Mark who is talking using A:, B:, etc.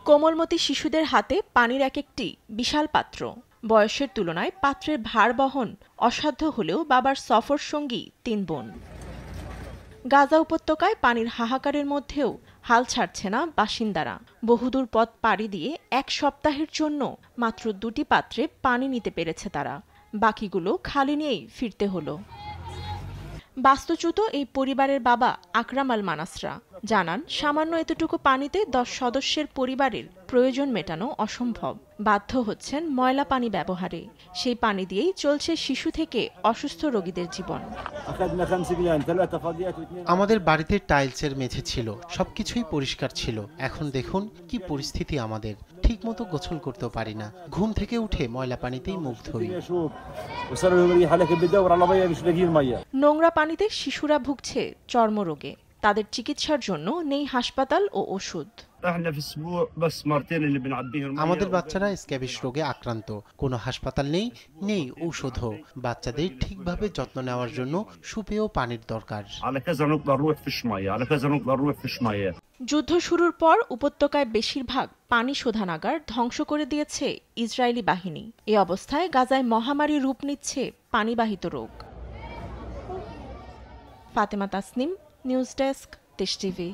A: কোমলমতি শিশুদের হাতে পানির এক একটি বিশাল পাত্র। বয়সের তুলনায় পাত্রের ভার বহন অসাধ্য হলেও বাবার সফর সঙ্গী ৩ বোন। গাজা উপত্যকায় পানির হাহাকারের মধ্যেও হাল ছাড়ছে না বাসিন্দারা। বহুদূর পথ পাড়ি দিয়ে ১ সপ্তাহের জন্য মাত্র ২টি পাত্রে পানি নিতে পেরেছে তারা। বাকিগুলো খালি নিয়েই ফিরতে হলো। বাস্তুচ্যুত এই পরিবারের বাবা আকরাম আল মানাসরা জানান, সামান্য এতটুকু পানিতে ১০ সদস্যের পরিবারের প্রয়োজন মেটানো অসম্ভব। বাধ্য হচ্ছেন ময়লা পানি ব্যবহারে। সেই পানি দিয়েই চলছে শিশু থেকে অসুস্থ রোগীদের জীবন।
B: আমাদের বাড়িতে টাইলসের মেঝে ছিল, সবকিছুই পরিষ্কার ছিল। এখন দেখুন কি পরিস্থিতি আমাদের। ঠিকমতো গোসল করতেও পারি না। ঘুম থেকে উঠে ময়লা পানিতেই মুখ ধুই।
A: নোংরা পানিতে শিশুরা ভুগছে চর্মরোগে। তাদের চিকিৎসার জন্য নেই হাসপাতাল ও ওষুধ।
B: আমাদের বাচ্চারা স্ক্যাবিস রোগে আক্রান্ত। কোনো হাসপাতাল নেই, নেই ঔষধও। বাচ্চাদের ঠিকভাবে যত্ন নেওয়ার জন্য সুপেয় পানির দরকার।
A: যুদ্ধ শুরুর পর উপত্যকায় বেশিরভাগ পানি শোধনাগার ধ্বংস করে দিয়েছে ইসরায়েলি বাহিনী। এ অবস্থায় গাজায় মহামারী রূপ নিচ্ছে পানিবাহিত রোগ। ফাতেমা তাসনিম, নিউজ ডেস্ক, দেশ টিভি।